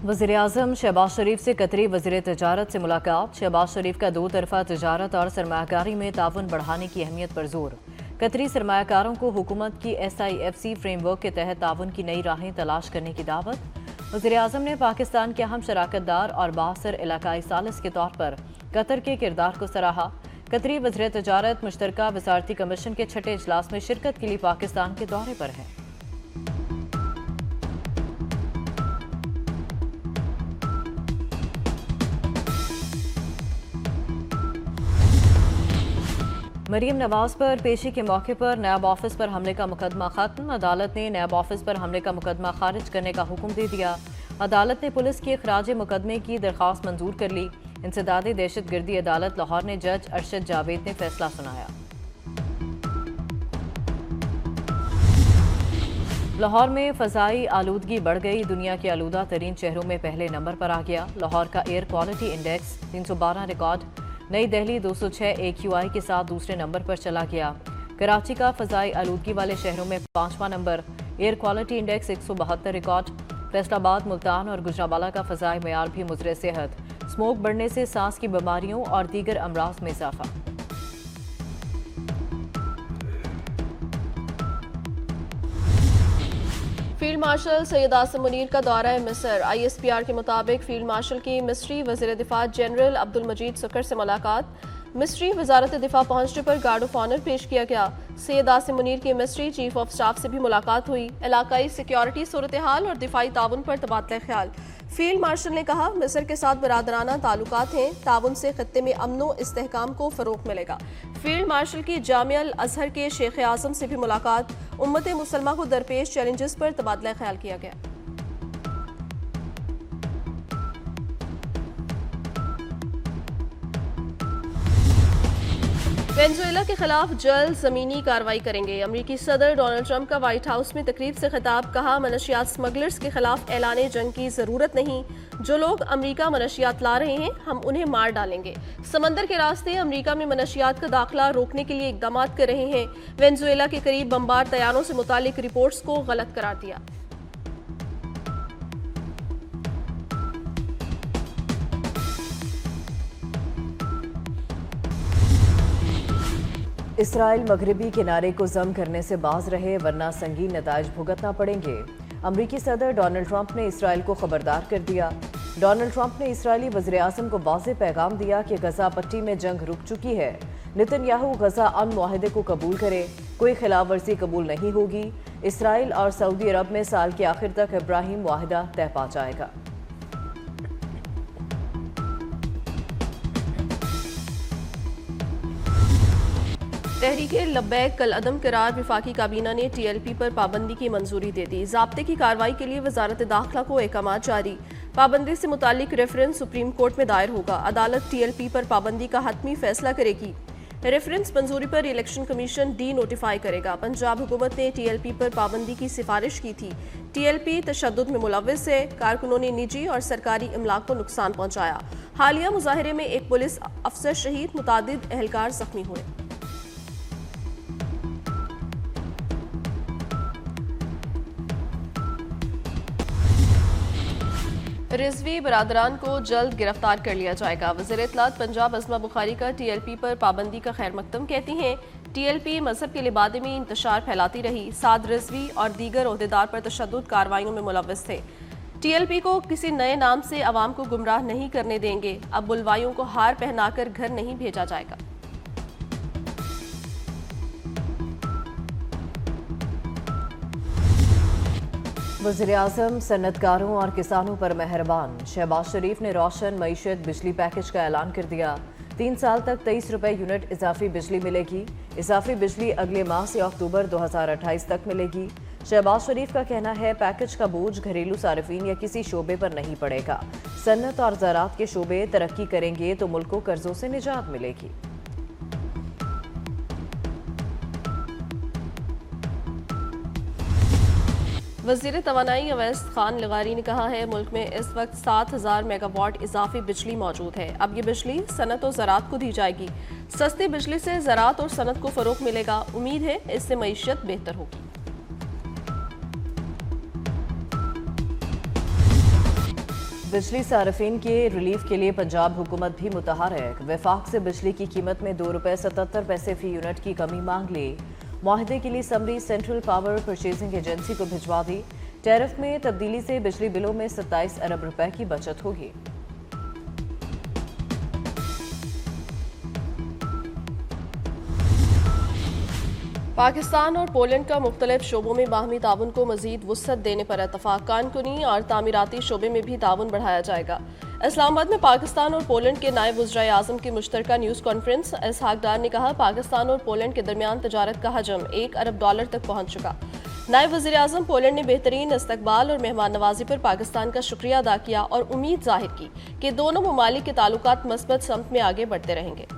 वज़ीर-ए-आज़म शहबाज शरीफ से कतरी वज़ीर तजारत से मुलाकात। शहबाज शरीफ का दो तरफा तजारत और सरमायाकारी में ताउन बढ़ाने की अहमियत पर जोर। कतरी सरमायाकारों को हुकूमत की SIFC फ्रेमवर्क के तहत ताउन की नई राहें तलाश करने की दावत। वज़ीर-ए-आज़म ने पाकिस्तान के अहम शराकतदार और बासर इलाकाई सालिस के तौर पर कतर के किरदार को सराहा। कतरी वज़ीर तजारत मुश्तरका वज़ारती कमीशन के छठे इजलास में शिरकत के लिए पाकिस्तान के दौरे पर हैं। मरीम नवाज पर पेशी के मौके पर नैब ऑफिस पर हमले का मुकदमा खत्म। अदालत ने नैब ऑफिस पर हमले का मुकदमा खारिज करने का हुक्म दे दिया। अदालत ने पुलिस के खराज मुकदमे की दरख्वास्त मंजूर कर ली। इंसदादी दहशतगर्दी अदालत लाहौर ने जज अरशद जावेद ने फैसला सुनाया। लाहौर में फ़ज़ाई आलूदगी बढ़ गई। दुनिया के आलूदा तरीन शहरों में पहले नंबर पर आ गया। लाहौर का एयर क्वालिटी इंडेक्स 312 रिकॉर्ड। नई दिल्ली 206 AQI के साथ दूसरे नंबर पर चला गया। कराची का फ़ज़ाई आलूदगी वाले शहरों में 5वां number. Air quality index 172 record. Faisalabad, Multan और गुजरांवाला का फ़ज़ाई मयार भी मुज़र सेहत। स्मोक बढ़ने से सांस की बीमारियों और दीगर अमराज में इजाफा। फील्ड मार्शल सैयद आसिम मुनीर का दौरा मिस्र। ISPR के मुताबिक फील्ड मार्शल की मिस्री वज़ीर दिफा जनरल अब्दुल मजीद सुकर से मुलाकात। मिस्री वजारत दिफा पहुंचने पर गार्ड ऑफ ऑनर पेश किया गया। सैयद आसिम मुनीर की मिस्री चीफ ऑफ स्टाफ से भी मुलाकात हुई। इलाकाई सिक्योरिटी सूरत हाल और दिफाई ताउन पर तबादला ख्याल। फील्ड मार्शल ने कहा, मिस्र के साथ बरादराना ताल्लुकात हैं। ताउन से खत्ते में अमनो इस्तेहकाम को फ़रोग़ मिलेगा। फील्ड मार्शल की जामिया अल अज़हर के शेख आज़म से भी मुलाकात। उम्मत मुसलमा को दरपेश चैलेंजेस पर तबादला ख्याल किया गया। वेनेजुएला के खिलाफ जल्द ज़मीनी कार्रवाई करेंगे। अमरीकी सदर डोनाल्ड ट्रंप का व्हाइट हाउस में तकरीब से खिताब। कहा, मनशियात स्मगलर्स के खिलाफ ऐलान जंग की ज़रूरत नहीं। जो लोग अमरीका मनशियात ला रहे हैं, हम उन्हें मार डालेंगे। समंदर के रास्ते अमरीका में मनशियात का दाखिला रोकने के लिए इकदाम कर रहे हैं। वेनेजुएला के करीब बमबार तैयारों से मुतालिक रिपोर्ट्स को गलत करार दिया। इसराइल मगरबी किनारे को जम करने से बाज रहे, वरना संगीन नताइज भुगतना पड़ेंगे। अमरीकी सदर डोनाल्ड ट्रंप ने इसराइल को खबरदार कर दिया। डोनाल्ड ट्रंप ने इसराइली वज़ीर-ए-आज़म को वाज़ेह पैगाम दिया कि गजा पट्टी में जंग रुक चुकी है। नेतन्याहू गजा अमन मुआहदे को कबूल करे, कोई खिलाफ वर्जी कबूल नहीं होगी। इसराइल और सऊदी अरब में साल के आखिर तक इब्राहिम मुआहदा तय पा जाएगा। तहरीक लब्बैक कल अदम करार। वफाकी काबीना ने TLP पर पाबंदी की मंजूरी दे दी। ज़ाब्ते की कार्रवाई के लिए वजारत दाखिला को अहकाम जारी। पाबंदी से मुतालिक रेफरेंस सुप्रीम कोर्ट में दायर होगा। अदालत TLP पर पाबंदी का हतमी फैसला करेगी। रेफरेंस मंजूरी पर इलेक्शन कमीशन डी नोटिफाई करेगा। पंजाब हुकूमत ने TLP पर पाबंदी की सिफारिश की थी। TLP तशद्दुद में मुलव्वस है। कारकुनों ने निजी और सरकारी इमलाक को नुकसान पहुंचाया। हालिया मुजाहरे में एक पुलिस अफसर शहीद, मुतादिद एहलकार जख्मी हुए। रिजवी बरादरान को जल्द गिरफ्तार कर लिया जाएगा। वज़ीर इत्तलात पंजाब अज़मा बुखारी का TLP पर पाबंदी का खैर मकदम कहती हैं, TLP मजहब के लिबादे में इंतशार फैलाती रही। साद रिजवी और दीगर ओहदेदार पर तशद्दुद कार्रवाइयों में मुलव्वस थे। TLP को किसी नए नाम से अवाम को गुमराह नहीं करने देंगे। अब बुलवाइयों को हार पहनाकर घर नहीं भेजा जाएगा। वज़ीर-ए-आज़म सन्नतकारों और किसानों पर मेहरबान। शहबाज शरीफ ने रोशन मईशत बिजली पैकेज का ऐलान कर दिया। 3 साल तक 23 रुपए यूनिट इजाफी बिजली मिलेगी। इजाफी बिजली अगले माह से अक्टूबर 2028 तक मिलेगी। शहबाज शरीफ का कहना है, पैकेज का बोझ घरेलू सार्फिन या किसी शोबे पर नहीं पड़ेगा। सन्नत और ज़राअत के शोबे तरक्की करेंगे तो मुल्क को कर्जों से निजात मिलेगी। वज़ीर तवानाई अवैस खान लगारी ने कहा है, मुल्क में इस वक्त 7000 मेगावाट इजाफी बिजली मौजूद है। अब ये बिजली सनत और ज़राअत को दी जाएगी। सस्ती बिजली से ज़राअत और सनत को फ़रोग़ मिलेगा। उम्मीद है इससे मईशत बेहतर होगी। बिजली सार्फिन के रिलीफ के लिए पंजाब हुकूमत भी मुतहर्रिक। वफाक से बिजली की कीमत में ₹2.77 फी यूनिट की कमी मांग ली। मुआहदे के लिए summary central power purchasing agency को भिजवा दी। टैरिफ में तब्दीली से बिजली बिलों में 27 अरब रुपए की बचत होगी। पाकिस्तान और पोलैंड का मुख्तलिफ शोबों में बाहमी ताउन को मजीद वुसअत देने पर इतफाक। कानकुनी और तामीराती शोबे में भी ताउन बढ़ाया जाएगा। इस्लामाबाद में पाकिस्तान और पोलैंड के नायब वज़ीर आज़म की मुश्तरका न्यूज़ कॉन्फ्रेंस। इसहाक डार ने कहा, पाकिस्तान और पोलैंड के दरमियान तजारत का हजम $1 अरब तक पहुँच चुका। नायब वज़ीर आज़म पोलैंड ने बेहतरीन इस्तकबाल और मेहमान नवाजी पर पाकिस्तान का शुक्रिया अदा किया और उम्मीद जाहिर की कि दोनों ममालिक के ताल्लुकात मस्बत समत में आगे बढ़ते रहेंगे।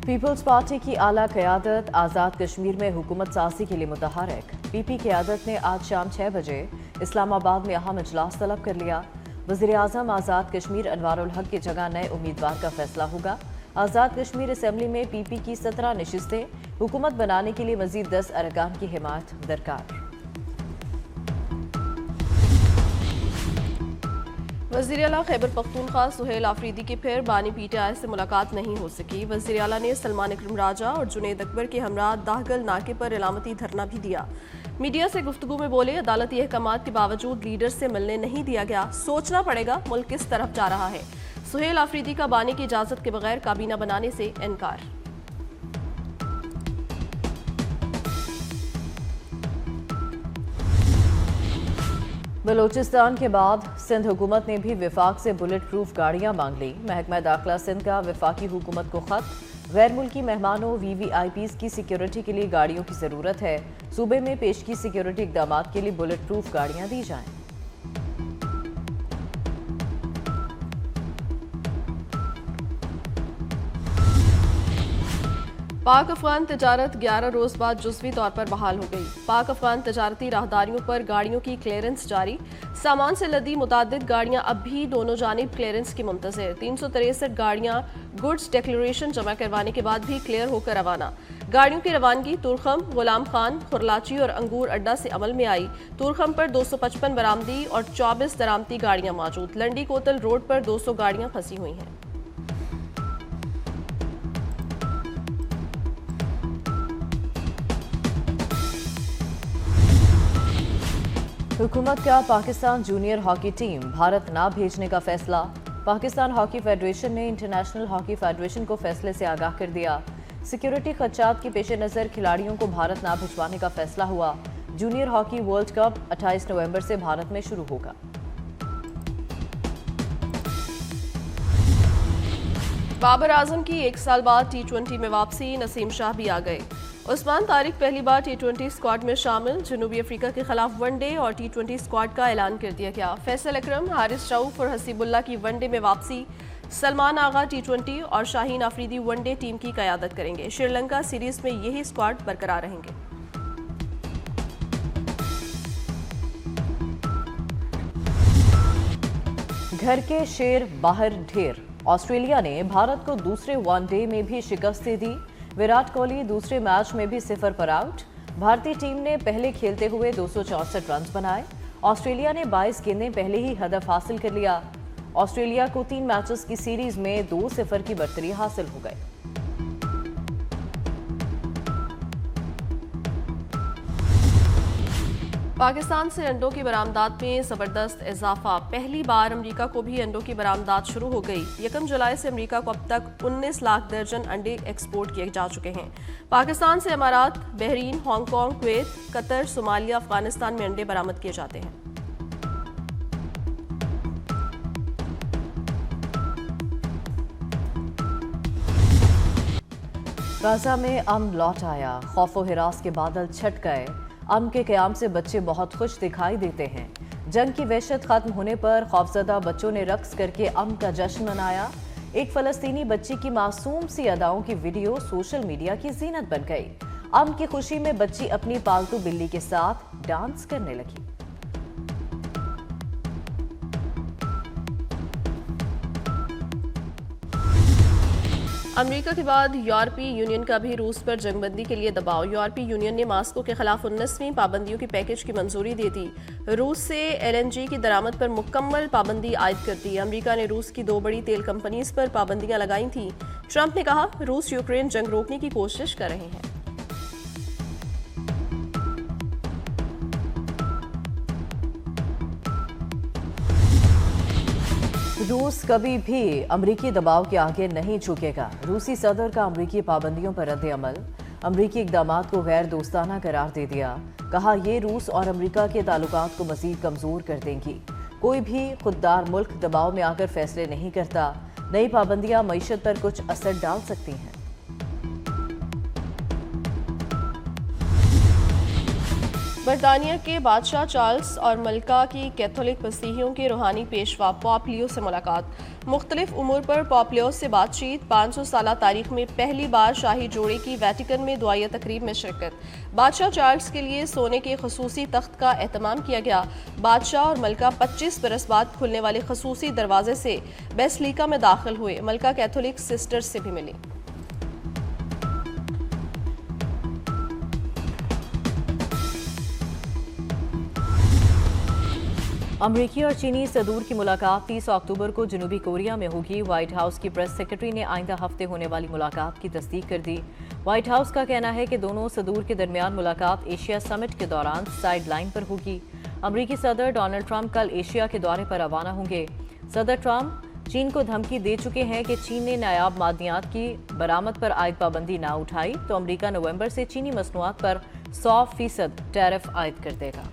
पीपल्स पार्टी की आला क़यादत आज़ाद कश्मीर में हुकूमत साजी के लिए मुतहर्रिक। पीपी क़यादत ने आज शाम 6 बजे इस्लामाबाद में अहम इजलास तलब कर लिया। वज़ीर आज़म आज़ाद कश्मीर अनवारुल हक की जगह नए उम्मीदवार का फैसला होगा। आज़ाद कश्मीर असम्बली में पीपी की 17 नशिस्तें। हुकूमत बनाने के लिए मजीद 10 अरकान की हिमायत दरकार। वज़ीर आला खैबर पख्तूनख्वा सुहेल आफरीदी की फिर बानी पीटीआई से मुलाकात नहीं हो सकी। वज़ीर आला ने सलमान इकरम राजा और जुनैद अकबर के हमरा दाहगल नाके पर इलामती धरना भी दिया। मीडिया से गुफ्तगू में बोले, अदालती अहकामात के बावजूद लीडर से मिलने नहीं दिया गया। सोचना पड़ेगा मुल्क किस तरफ जा रहा है। सुहेल आफरीदी का बानी की इजाज़त के बगैर काबीना बनाने से इनकार। बलोचिस्तान के बाद सिंध हुकूमत ने भी विफाक से बुलेट प्रूफ गाड़ियां मांग ली। महकमा दाखिला सिंध का विफाकी हुकूमत को खत। गैर मुल्की मेहमानों VVIPs की सिक्योरिटी के लिए गाड़ियों की ज़रूरत है। सूबे में पेशगी सिक्योरिटी इकदाम के लिए बुलेट प्रूफ गाड़ियां दी जाएं। पाक अफगान तजारत 11 रोज बाद जुज़वी तौर पर बहाल हो गई। पाक अफगान तजारती राहदारियों पर गाड़ियों की क्लियरेंस जारी। सामान से लदी मुतादिद गाड़ियां अब भी दोनों जानिब क्लियरेंस की मुंतज़िर। 363 गाड़ियां गुड्स डिक्लेरेशन जमा करवाने के बाद भी क्लियर होकर रवाना। गाड़ियों की रवानगी तुरखम, गुलाम खान, खुरलाची और अंगूर अड्डा से अमल में आई। तुरखम पर 255 बरामदी और 24 दरामती गाड़ियां मौजूद। लंडी कोतल रोड पर 200 गाड़ियां फंसी हुई हैं। हुकूमत का Pakistan junior hockey team Bharat ना भेजने का फैसला। पाकिस्तान हॉकी फेडरेशन ने इंटरनेशनल हॉकी फेडरेशन को फैसले से आगाह कर दिया। सिक्योरिटी खदशात के पेश नज़र खिलाड़ियों को भारत ना भिजवाने का फैसला हुआ। जूनियर हॉकी वर्ल्ड कप 28 नवंबर से भारत में शुरू होगा। बाबर आजम की 1 साल बाद T20 में वापसी। नसीम शाह भी आ गए। उस्मान तारिक पहली बार T20 स्क्वाड में शामिल। जनूबी अफ्रीका के खिलाफ वनडे और T20 स्क्वाड का ऐलान कर दिया गया। फैसल अकरम, हारिस रऊफ और हसीबुल्ला की वनडे में वापसी। सलमान आगा T20 और शाहीन आफरीदी वनडे टीम की क़यादत करेंगे। श्रीलंका सीरीज में यही स्क्वाड बरकरार रहेंगे। घर के शेर बाहर ढेर। ऑस्ट्रेलिया ने भारत को दूसरे वनडे में भी शिकस्त दे दी। विराट कोहली दूसरे मैच में भी 0 पर आउट। भारतीय टीम ने पहले खेलते हुए 264 रन बनाए। ऑस्ट्रेलिया ने 22 गेंदें पहले ही हदफ हासिल कर लिया। ऑस्ट्रेलिया को 3 मैचेस की सीरीज में 2-0 की बढ़तरी हासिल हो गई। पाकिस्तान से अंडों की बरामदात में ज़बरदस्त इजाफा। पहली बार अमेरिका को भी अंडों की बरामदात शुरू हो गई। 1 जुलाई से अमेरिका को अब तक 19 लाख दर्जन अंडे एक्सपोर्ट किए जा चुके हैं। पाकिस्तान से अमारात, Bahrain, Hong Kong, Kuwait, Qatar, Somalia, Afghanistan में अंडे बरामद किए जाते हैं। गाजा में अमन लौट आया। खौफ व हिरास के बादल छट गए। अमन के क़याम से बच्चे बहुत खुश दिखाई देते हैं। जंग की वहशत खत्म होने पर खौफजदा बच्चों ने रक्स करके अमन का जश्न मनाया। एक फ़लस्तीनी बच्ची की मासूम सी अदाओं की वीडियो सोशल मीडिया की जीनत बन गई। अमन की खुशी में बच्ची अपनी पालतू बिल्ली के साथ डांस करने लगी। अमेरिका के बाद यूरोपीय यूनियन का भी रूस पर जंगबंदी के लिए दबाव। यूरोपीय यूनियन ने मास्को के खिलाफ 19वीं पाबंदियों की पैकेज की मंजूरी दे दी। रूस से एलएनजी की दरामद पर मुकम्मल पाबंदी आयद कर दी। अमेरिका ने रूस की 2 बड़ी तेल कंपनीज पर पाबंदियां लगाई थीं। ट्रंप ने कहा, रूस यूक्रेन जंग रोकने की कोशिश कर रहे हैं। रूस कभी भी अमरीकी दबाव के आगे नहीं झुकेगा। रूसी सदर का अमरीकी पाबंदियों पर रद्द-ए-अमल। अमरीकी इक़दामात को गैर दोस्ताना करार दे दिया। कहा, ये रूस और अमरीका के ताल्लुकात को मज़ीद कमज़ोर कर देंगी। कोई भी खुददार मुल्क दबाव में आकर फैसले नहीं करता। नई पाबंदियां मईशत पर कुछ असर डाल सकती हैं। बरतानिया के बादशाह चार्ल्स और मलका की कैथोलिक मसीहियों के रूहानी पेशवा पॉप लियो से मुलाकात। मुख्तलिफ उमूर पर पॉप लियो से बातचीत। 500 साला तारीख में पहली बार शाही जोड़े की वेटिकन में दुआया तकरीब में शिरकत। बादशाह चार्ल्स के लिए सोने के खसूसी तख्त का एहतमाम किया गया। बादशाह और मलका 25 बरस बाद खुलने वाले खसूसी दरवाजे से बेसिलिका में दाखिल हुए। मलका कैथोलिक सिस्टर्स से भी मिली। अमरीकी और चीनी सदूर की मुलाकात 30 अक्टूबर को जनूबी कोरिया में होगी। व्हाइट हाउस की प्रेस सेक्रेटरी ने आइंदा हफ्ते होने वाली मुलाकात की तस्दीक कर दी। व्हाइट हाउस का कहना है कि दोनों सदूर के दरमियान मुलाकात एशिया समिट के दौरान साइड लाइन पर होगी। अमरीकी सदर डोनाल्ड ट्रंप कल एशिया के दौरे पर रवाना होंगे। सदर ट्रंप चीन को धमकी दे चुके हैं कि चीन ने नायाब मादनियात की बरामद पर आयद पाबंदी ना उठाई तो अमरीका नवंबर से चीनी मसनूआत पर 100% टैरिफ आयद कर देगा।